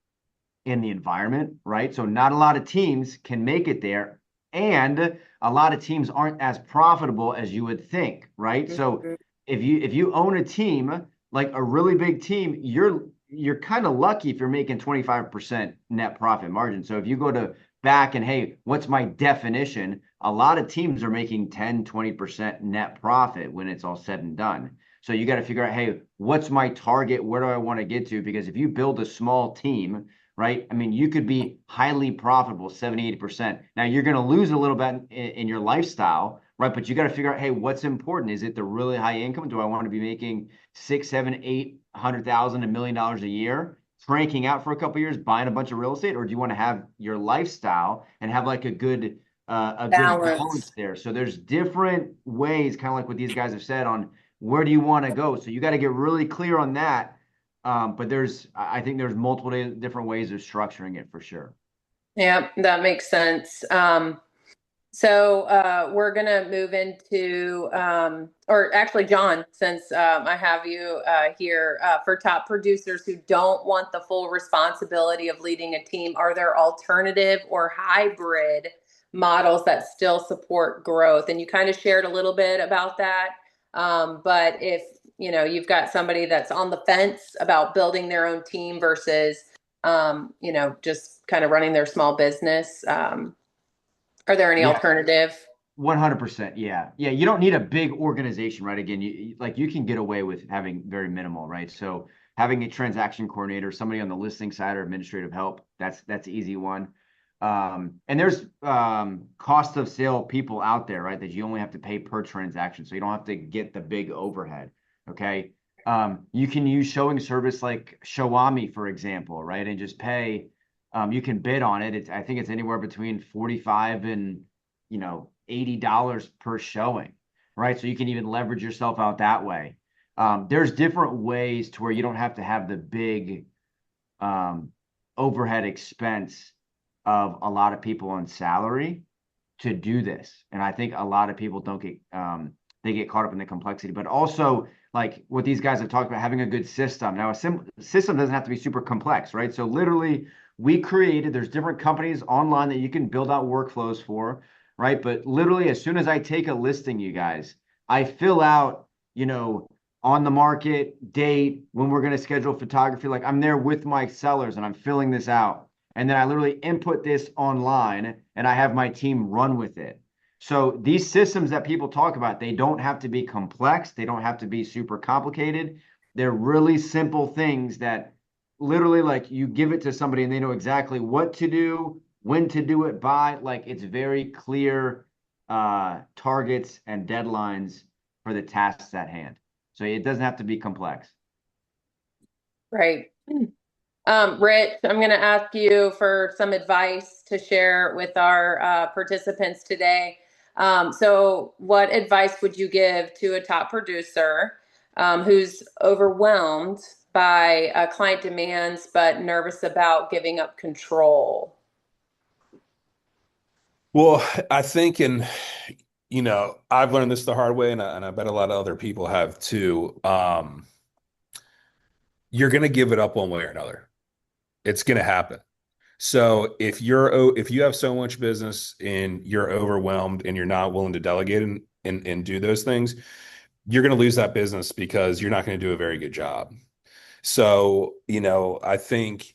the environment, right? So not a lot of teams can make it there, and a lot of teams aren't as profitable as you would think, right? So if you own a team, like a really big team, you're kind of lucky if you're making 25% net profit margin. So if you go to back and, hey, what's my definition? A lot of teams are making 10, 20% net profit when it's all said and done. So you got to figure out, hey, what's my target? Where do I want to get to? Because if you build a small team, right? I mean, you could be highly profitable, 70, 80%. Now you're going to lose a little bit in your lifestyle, right? But you got to figure out, hey, what's important? Is it the really high income? Do I want to be making 6, 7, 800,000, $1 million a year, cranking out for a couple of years, buying a bunch of real estate? Or do you want to have your lifestyle and have like a good balance Balance. there? So there's different ways, kind of like what these guys have said, on where do you want to go. So you got to get really clear on that. But I think there's multiple different ways of structuring it for sure. Yeah, that makes sense. So we're gonna move into, or actually, John, since I have you here, for top producers who don't want the full responsibility of leading a team, are there alternative or hybrid models that still support growth? And you kind of shared a little bit about that. But if you've got somebody that's on the fence about building their own team versus just kind of running their small business. Are there any Yeah, alternative? 100%. Yeah. Yeah. You don't need a big organization, right? Again, you can get away with having very minimal, right? So having a transaction coordinator, somebody on the listing side or administrative help, that's easy one. And there's cost of sale people out there, right? That you only have to pay per transaction. So you don't have to get the big overhead. Okay. You can use showing service like Showami, for example, right? And just pay, you can bid on it. I think it's anywhere between 45 and, $80 per showing, right? So you can even leverage yourself out that way. There's different ways to where you don't have to have the big overhead expense of a lot of people on salary to do this. And I think a lot of people don't get they get caught up in the complexity, but also like what these guys have talked about, having a good system. Now, a system doesn't have to be super complex, right? So literally there's different companies online that you can build out workflows for, right? But literally as soon as I take a listing, you guys, I fill out, on the market, date, when we're going to schedule photography. Like I'm there with my sellers and I'm filling this out. And then I literally input this online and I have my team run with it. So these systems that people talk about, they don't have to be complex. They don't have to be super complicated. They're really simple things that literally like you give it to somebody and they know exactly what to do, when to do it by. Like it's very clear targets and deadlines for the tasks at hand. So it doesn't have to be complex. Right. Rich, I'm going to ask you for some advice to share with our participants today. So what advice would you give to a top producer who's overwhelmed by client demands but nervous about giving up control? Well, I think I've learned this the hard way, and I bet a lot of other people have too. You're going to give it up one way or another. It's going to happen. So if you have so much business and you're overwhelmed and you're not willing to delegate and do those things, you're going to lose that business because you're not going to do a very good job. So, I think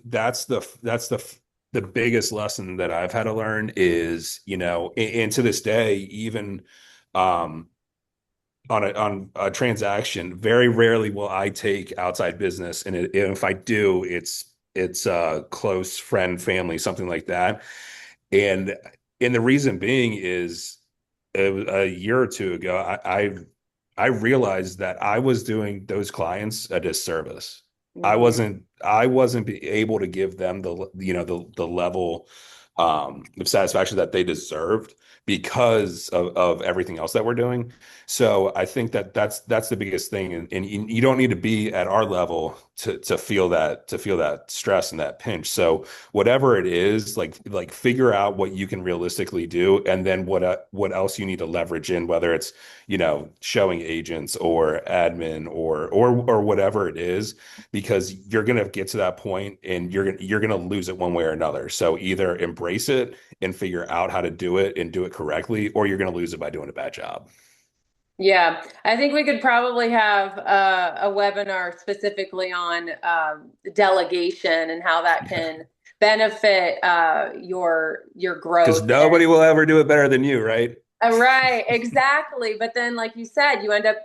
that's the biggest lesson that I've had to learn is, and to this day, even um on a transaction, very rarely will I take outside business, and if I do, it's a close friend, family, something like that. And the reason being is a year or two ago, I realized that I was doing those clients a disservice. I wasn't able to give them the level of satisfaction that they deserved because of everything else that we're doing. So I think that that's the biggest thing, and you don't need to be at our level to feel that stress and that pinch. So whatever it is, like figure out what you can realistically do, and then what else you need to leverage in, whether it's showing agents or admin or whatever it is, because you're gonna get to that point and you're gonna lose it one way or another. So either embrace it and figure out how to do it and do it correctly, or you're gonna lose it by doing a bad job. Yeah, I think we could probably have a webinar specifically on delegation and how that Yeah. can benefit your Because growth. nobody will ever do it better than you, right? Right, exactly. But then, like you said, you end up,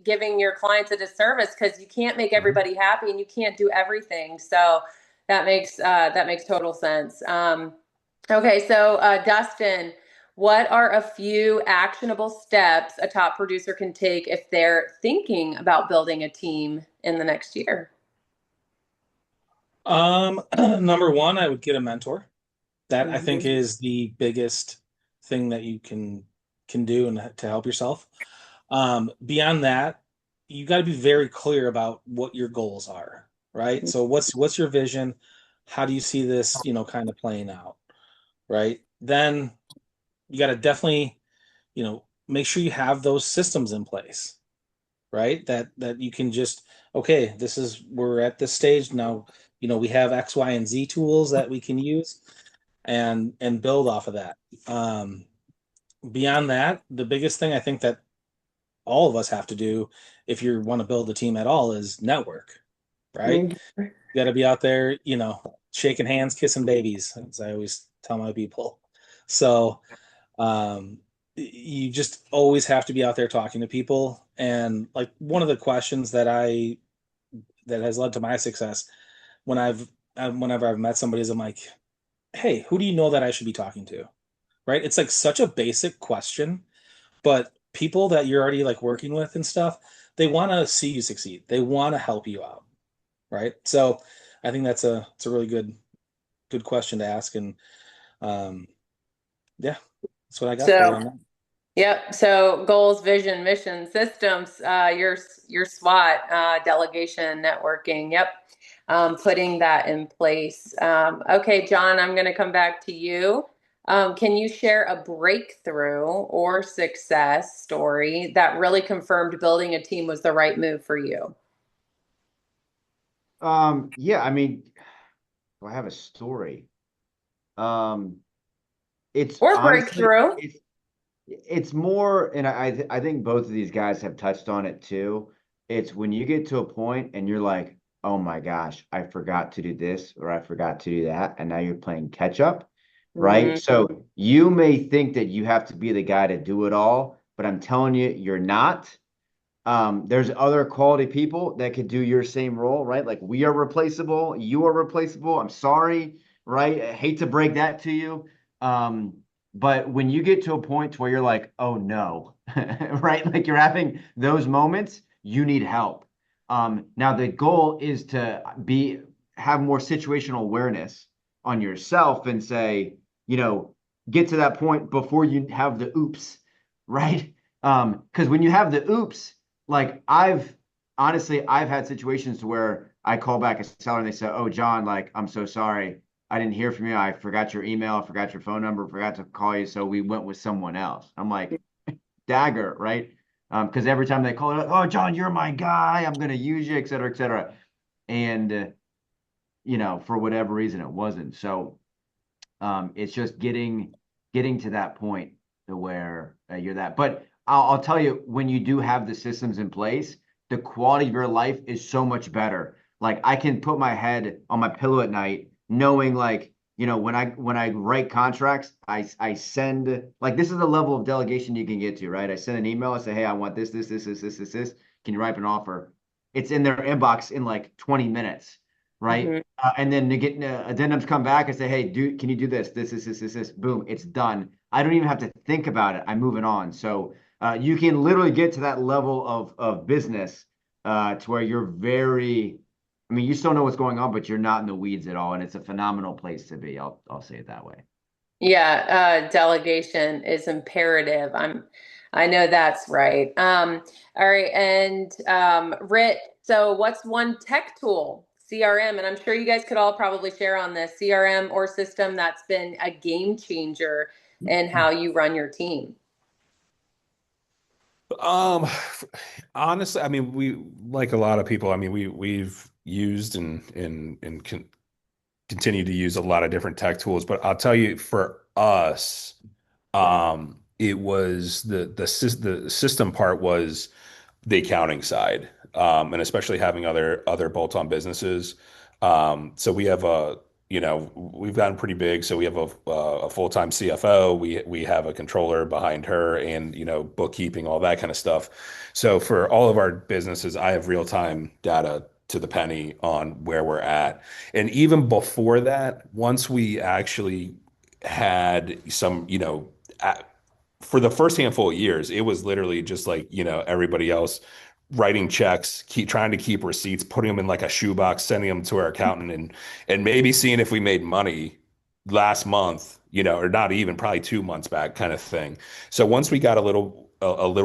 giving your clients a disservice because you can't make Mhm. everybody happy and you can't do everything. So that makes total sense. Okay, so Dustin, what are a few actionable steps a top producer can take if they're thinking about building a team in the next year? Number one, I would get a mentor. That I think Mhm. is the biggest thing that you can do and to help yourself. Beyond that, you got to be very clear about what your goals are, right? So what's your vision? How do you see this, kind of playing out, right? Then you got to definitely, make sure you have those systems in place, right? That you can just, okay, we're at this stage now, we have X, Y, and Z tools that we can use and build off of that. Um, Beyond that, the biggest thing I think that all of us have to do if you want to build a team at all is network, right? Mhm. You got to be out there, shaking hands, kissing babies, as I always tell my people. So, um, you just always have to be out there talking to people. And like one of the questions that has led to my success when whenever I've met somebody is I'm like, hey, who do you know that I should be talking to? Right? It's like such a basic question, but people that you're already like working with and stuff, they want to see you succeed. They want to help you out, right? So I think it's a really good question to ask, and um, yeah, that's what I got for you So, on that. yep. So goals, vision, mission, systems, your SWOT, delegation, networking. Yep. Putting that in place. Okay, John, I'm going to come back to you. Can you share a breakthrough or success story that really confirmed building a team was the right move for you? Yeah, I mean, do I have a story? Um, it's Or honestly, breakthrough? it's more, and I think both of these guys have touched on it too. It's when you get to a point and you're like, oh my gosh, I forgot to do this or I forgot to do that, and now you're playing catch up, right? Mhm. So you may think that you have to be the guy to do it all, but I'm telling you, you're not. There's other quality people that could do your same role, right? Like we are replaceable, you are replaceable. I'm sorry, right? I hate to break that to you. Um, but when you get to a point where you're like, oh no, right? Like you're having those moments, you need help. Now the goal is to have more situational awareness on yourself and say, get to that point before you have the oops, right? Because when you have the oops, like I've had situations where I call back a seller and they say, "Oh, John, like I'm so sorry. I didn't hear from you. I forgot your email, I forgot your phone number, forgot to call you. So we went with someone else. I'm like, dagger, right? Because every time they call it, oh, John, you're my guy. I'm going to use you, et cetera, et cetera. And, for whatever reason, it wasn't. So it's just getting to that point to where you're that. But I'll tell you, when you do have the systems in place, the quality of your life is so much better. Like I can put my head on my pillow at night knowing like, when I write contracts, I send, like, this is the level of delegation you can get to, right? I send an email, I say, hey, I want this. Can you write an offer? It's in their inbox in like 20 minutes, right? Mhm. And then to get addendums come back and say, hey, can you do this? Boom, it's done. I don't even have to think about it. I'm moving on. So you can literally get to that level of business to where you're very, I mean, you still know what's going on, but you're not in the weeds at all. And it's a phenomenal place to be. I'll say it that way. Yeah, delegation is imperative. I know that's right. All right, and Rich, so what's one tech tool, CRM, and I'm sure you guys could all probably share on this CRM or system that's been a game changer in how you run your team? Um, Honestly, I mean, we like a lot of people. I mean, we've used and continue to use a lot of different tech tools, but I'll tell you, for us, it was the system part was the accounting side, and especially having other bolt-on businesses. So we have we've gotten pretty big. So we have a full-time CFO. We have a controller behind her, and bookkeeping, all that kind of stuff. So for all of our businesses, I have real-time data to the penny on where we're at. And even before that, once we actually had some, for the first handful of years, it was literally just like, everybody else writing checks, trying to keep receipts, putting them in like a shoebox, sending them to our accountant, and maybe seeing if we made money last month, or not even, probably 2 months back, kind of thing. So once we got a little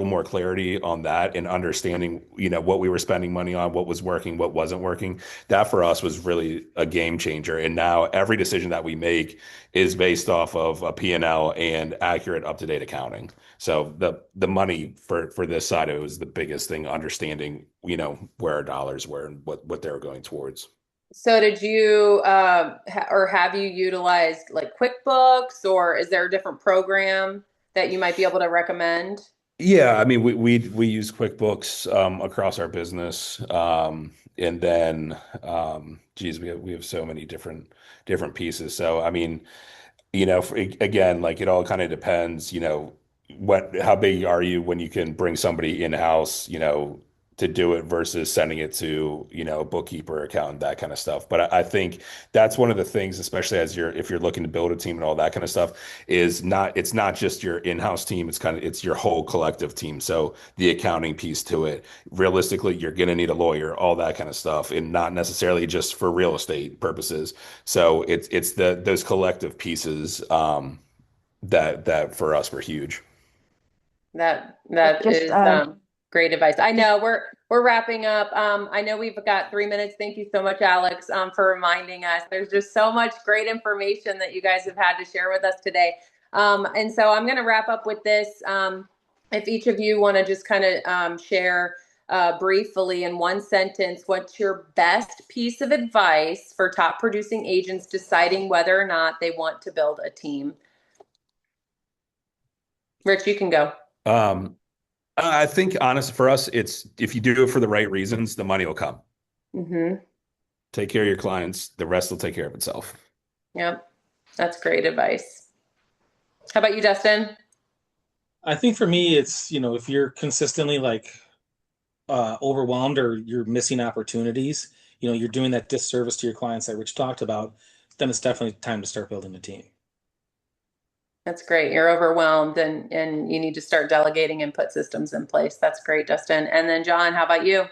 more clarity on that and understanding, what we were spending money on, what was working, what wasn't working, that for us was really a game changer. And now every decision that we make is based off of a P&L and accurate, up-to-date accounting. So the money for this side, it was the biggest thing, understanding, where our dollars were and what they were going towards. So did you or have you utilized like QuickBooks, or is there a different program that you might be able to recommend? Yeah, I mean, we use QuickBooks across our business, and then, geez, we have so many different pieces. So I mean, again, like, it all kind of depends, how big are you when you can bring somebody in-house, to do it versus sending it to, a bookkeeper, accountant, that kind of stuff. But I think that's one of the things, especially if you're looking to build a team and all that kind of stuff, it's not just your in-house team, it's your whole collective team. So the accounting piece to it, realistically, you're gonna need a lawyer, all that kind of stuff, and not necessarily just for real estate purposes. So it's those collective pieces, that for us were huge. That Just, is great advice. I know we're wrapping up. I know we've got 3 minutes. Thank you so much, Alex, for reminding us. There's just so much great information that you guys have had to share with us today. And so I'm going to wrap up with this. If each of you want to just kind of share briefly in one sentence, what's your best piece of advice for top producing agents deciding whether or not they want to build a team? Rich, you can go. I think, honestly, for us, it's, if you do it for the right reasons, the money will come. Mm-hmm. Take care of your clients, the rest will take care of itself. Yep. That's great advice. How about you, Dustin? I think for me, it's, if you're consistently like overwhelmed or you're missing opportunities, you're doing that disservice to your clients that Rich talked about, then it's definitely time to start building a team. That's great. You're overwhelmed and you need to start delegating and put systems in place. That's great, Dustin. And then John, how about you?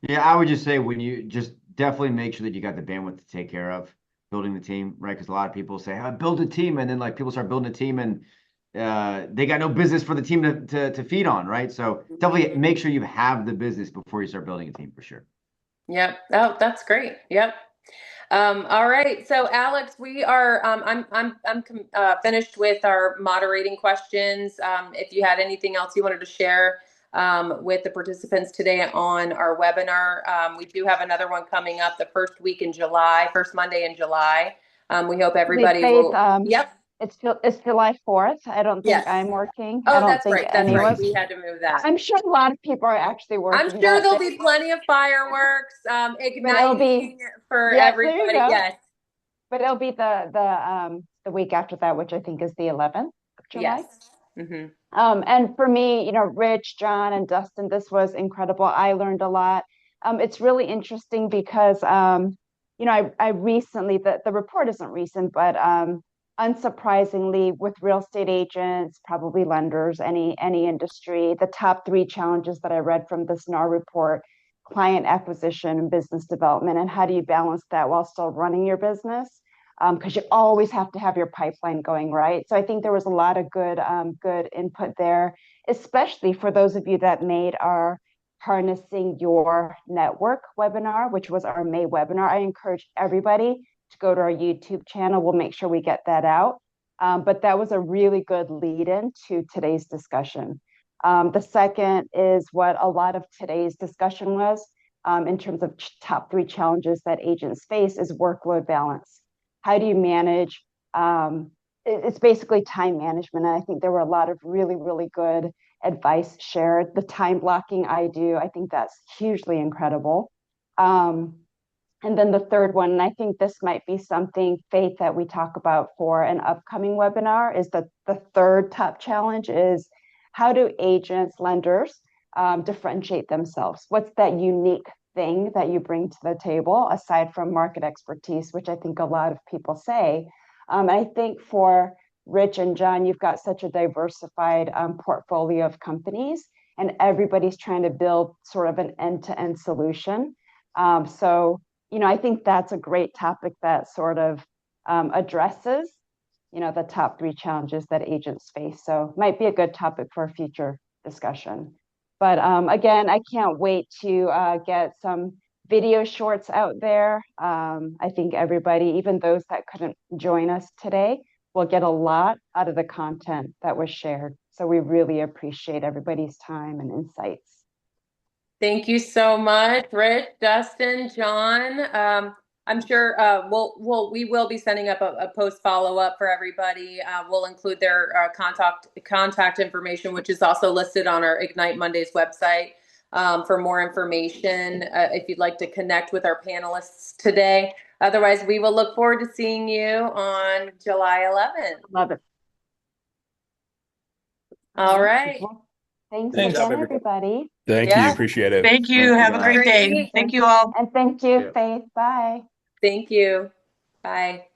Yeah, I would just say, when you just definitely make sure that you got the bandwidth to take care of building the team, right? Because a lot of people say, "I build a team," and then like people start building a team, and they got no business for the team to feed on, right? So definitely make sure you have the business before you start building a team, for sure. Yep. Oh, that's great. Yep. All right. So Alex, we are, finished with our moderating questions. If you had anything else you wanted to share, with the participants today on our webinar, we do have another one coming up the first week in July, first Monday in July. We hope everybody will. Yep. It's July 4th. I don't think Yes. I'm working. Oh, I don't that's think right. That's any of right. us. We had to move that. I'm sure a lot of people are actually I'm working sure that there'll day, be plenty of fireworks, but it'll be, igniting for yeah, there you everybody. go. Yes. But it'll be the week after that, which I think is the 11th of July. Yes. Mm-hmm. And for me, Rich, John, and Dustin, this was incredible. I learned a lot. It's really interesting because, I recently, the report isn't recent, but unsurprisingly, with real estate agents, probably lenders, any industry, the top 3 challenges that I read from this NAR report: client acquisition and business development, and how do you balance that while still running your business? Because you always have to have your pipeline going, right? So I think there was a lot of good input there, especially for those of you that made our Harnessing Your Network webinar, which was our May webinar. I encourage everybody to go to our YouTube channel. We'll make sure we get that out. But that was a really good lead-in to today's discussion. The second is what a lot of today's discussion was, in terms of top 3 challenges that agents face, is workload balance. How do you manage? It's basically time management. And I think there were a lot of really, really good advice shared. The time blocking I think that's hugely incredible. And then the third one, and I think this might be something, Faith, that we talk about for an upcoming webinar, is that the third top challenge is, how do agents, lenders, differentiate themselves? What's that unique thing that you bring to the table aside from market expertise, which I think a lot of people say? I think for Rich and John, you've got such a diversified portfolio of companies, and everybody's trying to build sort of an end-to-end solution. So, I think that's a great topic that sort of addresses, the top 3 challenges that agents face. So might be a good topic for a future discussion. But again, I can't wait to get some video shorts out there. I think everybody, even those that couldn't join us today, will get a lot out of the content that was shared. So we really appreciate everybody's time and insights. Thank you so much, Rich, Dustin, John. I'm sure we will be sending up a post follow-up for everybody. We'll include their contact information, which is also listed on our Ignite Mondays website, for more information, if you'd like to connect with our panelists today. Otherwise, we will look forward to seeing you on July 11th. Love it. All right. Well, thanks Thanks. again, everybody. Thank Yeah. you. Appreciate it. Thank you. Thank you, Have a guys. great day. Great. Thank you all. And thank you, Yeah. Faith. Bye. Thank you. Bye.